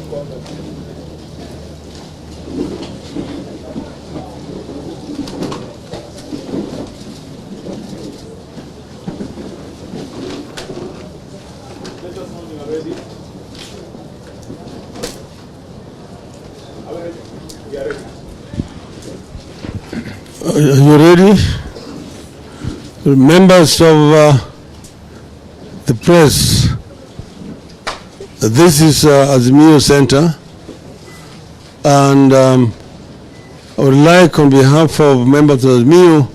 Are you ready? Members of the press, this is Azimio Center, and I would like, on behalf of members of Azimio,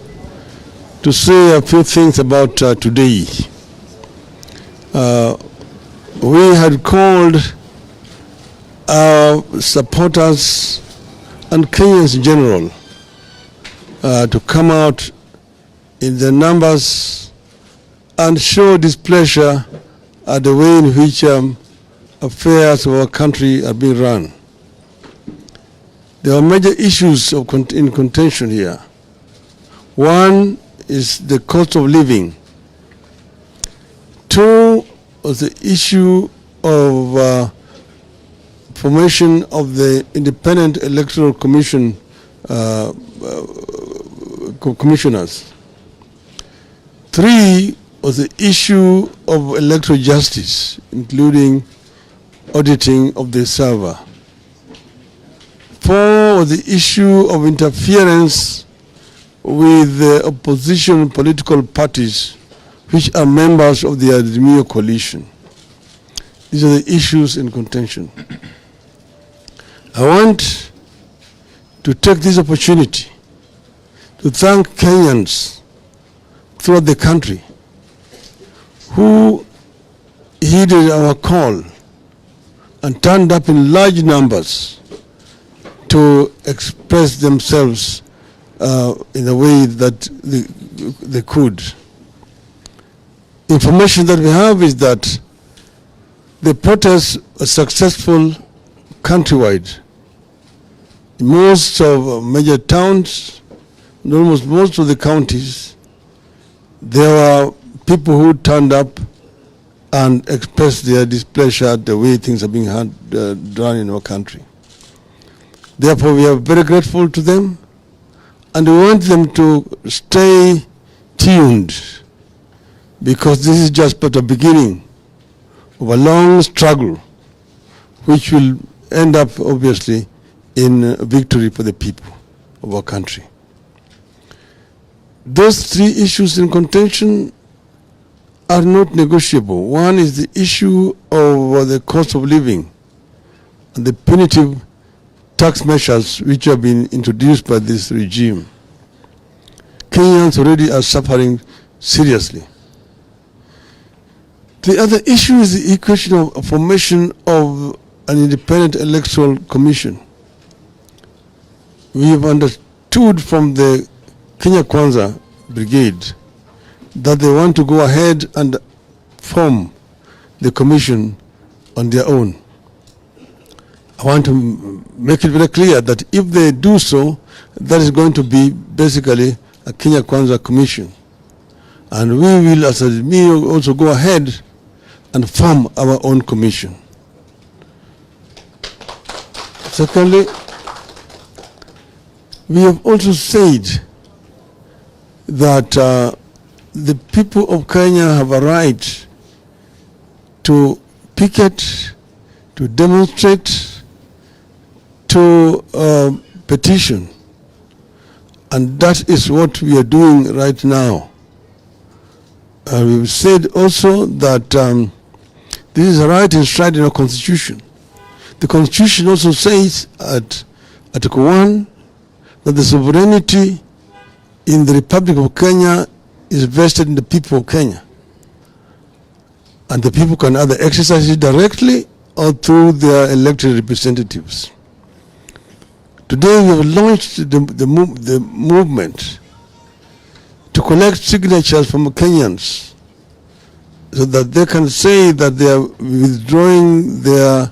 to say a few things about today. We had called our supporters and Kenyans in general to come out in the numbers and show displeasure at the way in which affairs of our country are being run. There are major issues in contention here. One is the cost of living. Two is the issue of formation of the Independent Electoral Commission commissioners. Three was the issue of electoral justice, including auditing of the server. Four was the issue of interference with the opposition political parties which are members of the Azimio coalition. These are the issues in contention. I want to take this opportunity to thank Kenyans throughout the country who heeded our call and turned up in large numbers to express themselves in a way that they could. Information that we have is that the protests were successful countrywide. In most of major towns, in almost most of the counties, there were people who turned up and expressed their displeasure at the way things are being done in our country. Therefore, we are very grateful to them, and we want them to stay tuned, because this is just but a beginning of a long struggle which will end up, obviously, in victory for the people of our country. Those three issues in contention are not negotiable. One is the issue of the cost of living and the punitive tax measures which have been introduced by this regime. Kenyans already are suffering seriously. The other issue is the question of formation of an independent electoral commission. We have understood from the Kenya Kwanza Brigade that they want to go ahead and form the commission on their own. I want to make it very clear that if they do so, that is going to be basically a Kenya Kwanza commission. And we will, as a MIO, also go ahead and form our own commission. Secondly, we have also said that the people of Kenya have a right to picket, to demonstrate, to petition. And that is what we are doing right now. We've said also that this is a right enshrined in our Constitution. The Constitution also says at Article 1 that the sovereignty in the Republic of Kenya is vested in the people of Kenya. And the people can either exercise it directly or through their elected representatives. Today we have launched the movement to collect signatures from Kenyans so that they can say that they are withdrawing their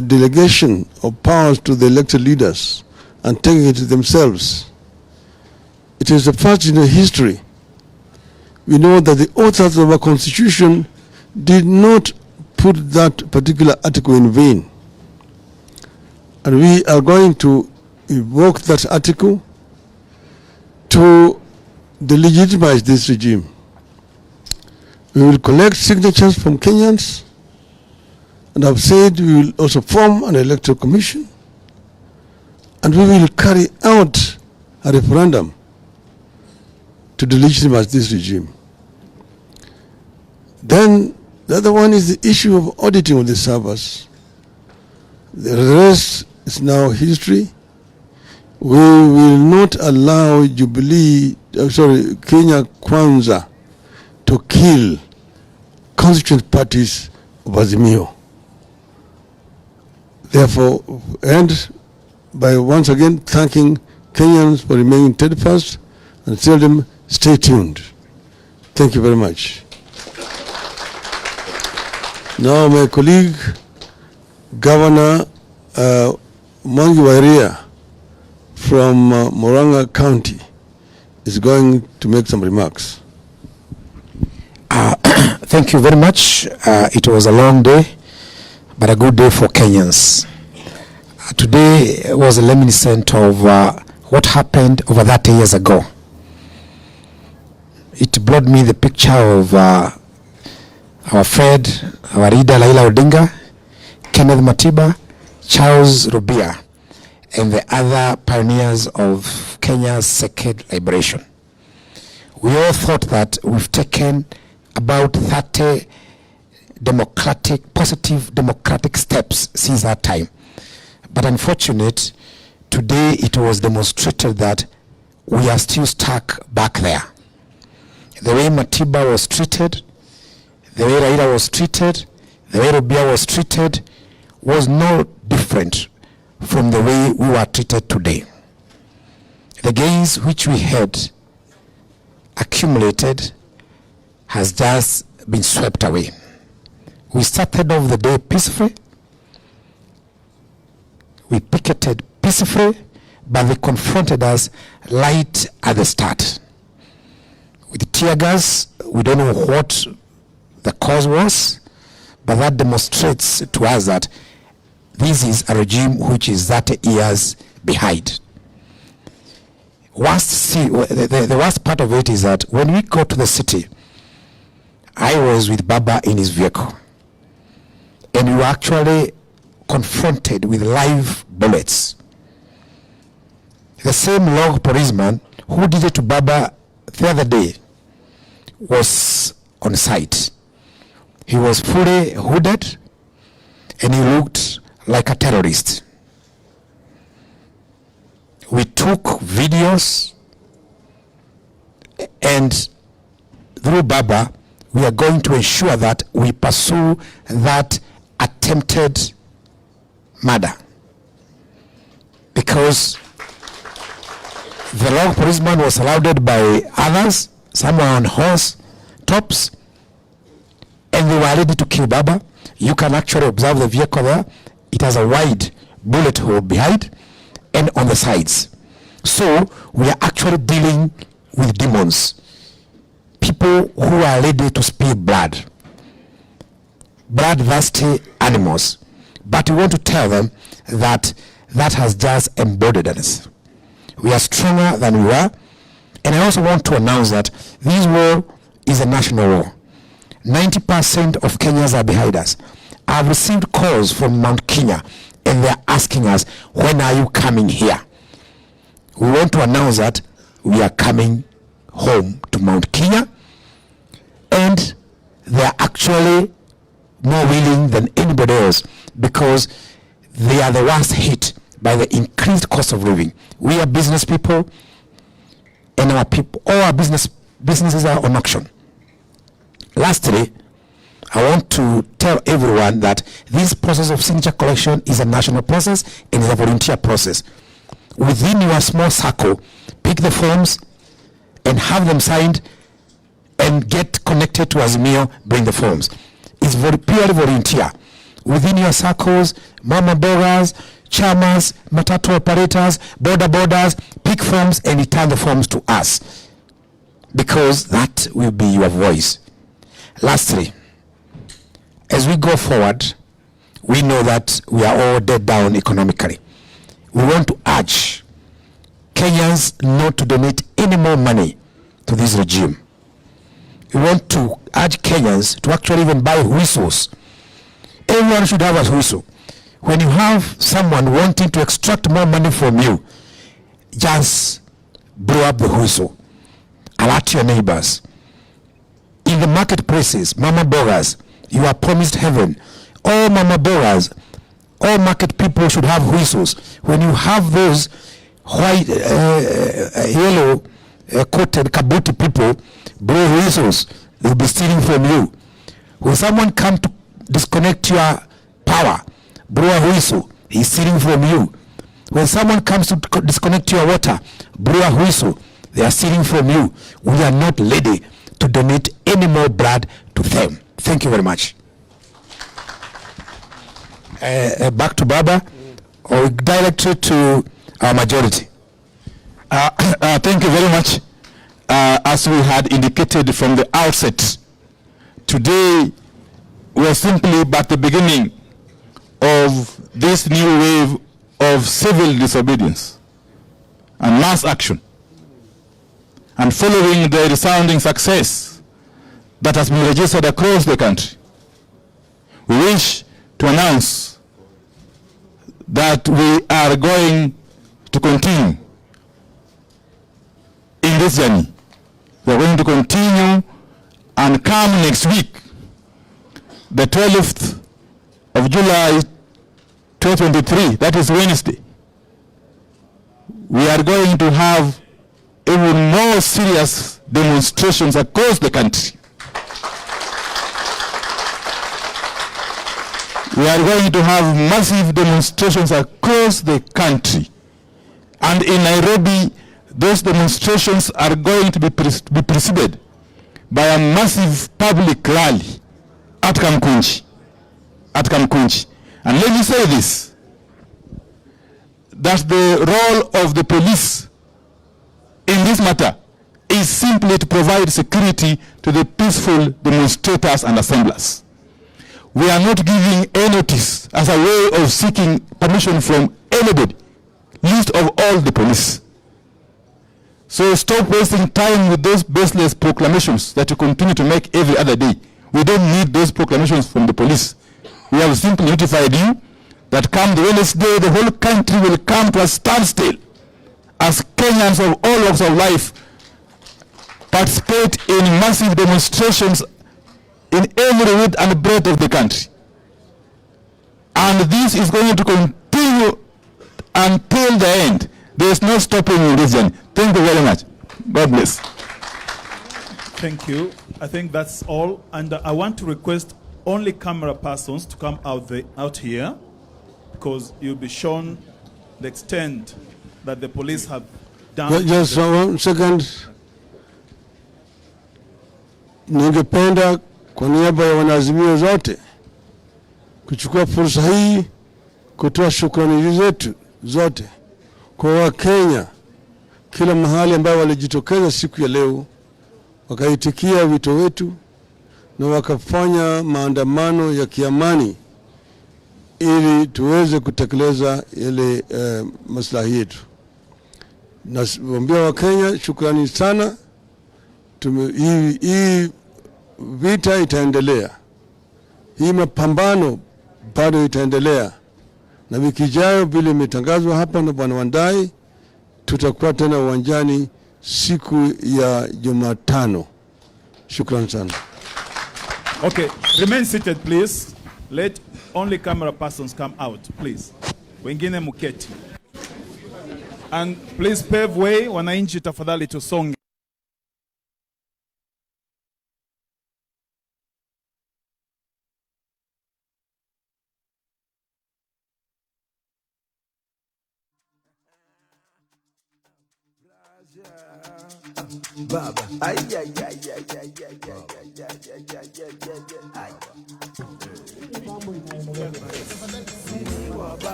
delegation of powers to the elected leaders and taking it to themselves. It is the first in the history. We know that the authors of our Constitution did not put that particular article in vain. And we are going to invoke that article to delegitimize this regime. We will collect signatures from Kenyans, and I've said we will also form an electoral commission, and we will carry out a referendum to delegitimize this regime. Then the other one is the issue of auditing of the servers. The rest is now history. We will not allow Kenya Kwanza to kill constituent parties of Azimio. Therefore, and by once again thanking Kenyans for remaining steadfast and tell them stay tuned. Thank you very much. Now my colleague, Governor Mwangi Wairia from Murang'a County is going to make some remarks. Thank you very much. It was a long day, but a good day for Kenyans. Today was reminiscent of what happened over 30 years ago. It brought me the picture of our friend, our leader Raila Odinga, Kenneth Matiba, Charles Rubia, and the other pioneers of Kenya's second liberation. We all thought that we've taken about 30 positive democratic steps since that time. But unfortunately, today it was demonstrated that we are still stuck back there. The way Matiba was treated, the way Raila was treated, the way Rubia was treated was no different from the way we were treated today. The gains which we had accumulated has just been swept away. We started off the day peacefully. We picketed peacefully, but they confronted us right at the start. With tear gas, we don't know what the cause was, but that demonstrates to us that this is a regime which is 30 years behind. The worst part of it is that when we got to the city, I was with Baba in his vehicle, and we were actually confronted with live bullets. The same log policeman who did it to Baba the other day was on site. He was fully hooded and he looked like a terrorist. We took videos, and through Baba, we are going to ensure that we pursue that attempted murder. Because the log policeman was surrounded by others, some were on horse tops, and they were ready to kill Baba. You can actually observe the vehicle there. It has a wide bullet hole behind and on the sides. So we are actually dealing with demons, people who are ready to spill blood, bloodthirsty animals. But we want to tell them that that has just embodied us. We are stronger than we were. And I also want to announce that this war is a national war. 90% of Kenyans are behind us. I've received calls from Mount Kenya, and they're asking us, when are you coming here? We want to announce that we are coming home to Mount Kenya, and they're actually more willing than anybody else because they are the ones hit by the increased cost of living. We are business people, and our people, all our businesses are on auction. Lastly, I want to tell everyone that this process of signature collection is a national process and is a volunteer process. Within your small circle, pick the forms and have them signed and get connected to Azimio, bring the forms. It's purely volunteer. Within your circles, mama bogas, chamas, matatu operators, borders, pick forms and return the forms to us, because that will be your voice. Lastly, as we go forward, we know that we are all dead down economically. we want to urge Kenyans not to donate any more money to this regime. We want to urge Kenyans to actually even buy whistles. Everyone should have a whistle. When you have someone wanting to extract more money from you, just blow up the whistle. Alert your neighbors. In the marketplaces, mama bogas, you are promised heaven. All mama bogas, all market people should have whistles. When you have those white, yellow coated kabuti people blow whistles, they'll be stealing from you. When someone come to disconnect your power, blow a whistle, he's stealing from you. When someone comes to disconnect your water, blow a whistle, they are stealing from you. We are not ready to donate any more blood to them. Thank you very much. Back to Baba, or directly to our majority. Thank you very much. As we had indicated from the outset, today we are simply but the beginning of this new wave of civil disobedience and mass action. And following the resounding success that has been registered across the country, we wish to announce that we are going to continue in this journey. We are going to continue, and come next week, the 12th of July 2023, that is Wednesday, we are going to have even more serious demonstrations across the country. We are going to have massive demonstrations across the country. And in Nairobi, those demonstrations are going to be preceded by a massive public rally at Kamkunji. And let me say this, that the role of the police in this matter is simply to provide security to the peaceful demonstrators and assemblers. We are not giving a notice as a way of seeking permission from anybody, least of all the police. So stop wasting time with those baseless proclamations that you continue to make every other day. We don't need those proclamations from the police. We have simply notified you that come the Wednesday, the whole country will come to a standstill as Kenyans of all walks of life participate in massive demonstrations in every width and breadth of the country. And this is going to continue until the end. There is no stopping in this journey. Thank you very much. God bless. Thank you. I think that's all. And I want to request only camera persons to come out here, because you'll be shown the extent that the police have done. Just 1 second. Ningependa kwa niaba ya wanaazimio zote kuchukua fursa hii kutoa shukrani zetu zote kwa Wakenya kila mahali ambao walijitokeza siku ya leo, wakaitikia wito wetu na wakafanya maandamano ya kiamani ili tuweze kutekeleza ile maslahi yetu. Nawaambia Wakenya shukrani sana. Hii vita itaendelea. Hii mapambano bado itaendelea. Na wiki ijayo vile imetangazwa hapa na Bwana Wandai, tutakuwa tena uwanjani siku ya Jumatano. Shukrani sana. Okay, remain seated please. Let only camera persons come out, please. Wengine muketi. And please pave way, wananchi tafadhali tusonge. Baba, ay ay ay ay ay ay ay.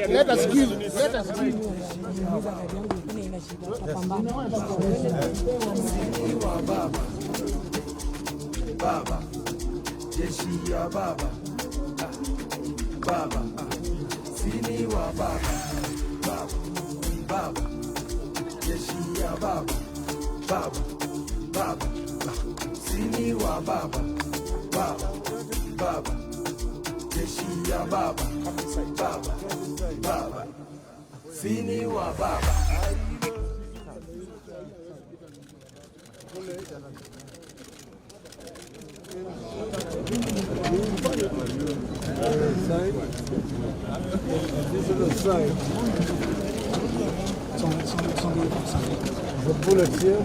Let us give. Baba, jeshi ya baba, baba, sini wa baba, baba, baba, jeshi ya baba, baba, baba, sini wa baba, baba, baba, jeshi ya baba, baba, baba, sini wa baba. The bullets here.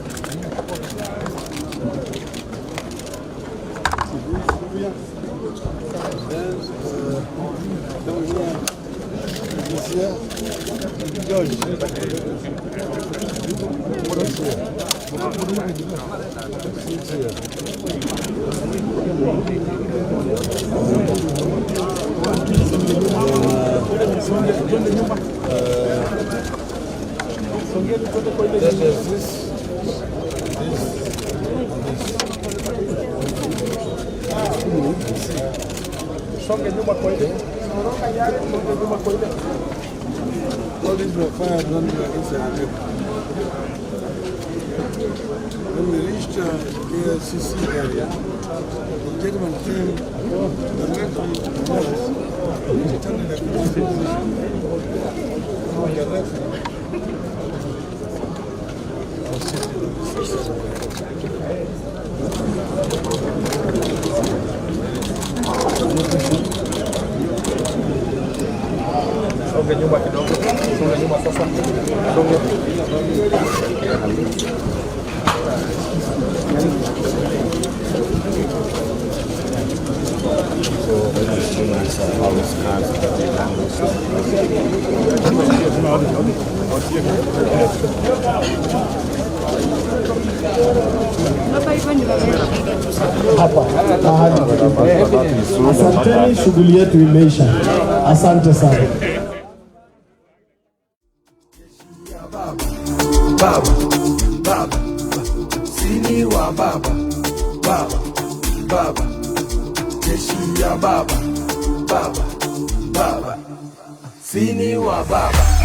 All these were fired when we were inside. When we reached KLCC area, the gentleman came directly to us, telling the Songe nyuma kidogo. Songe nyuma sasa. Songe. Asanteni, shughuli yetu imeisha. Asante sana. Baba, baba, sini wa baba, baba, baba, jeshi ya baba, baba, baba, sini wa baba.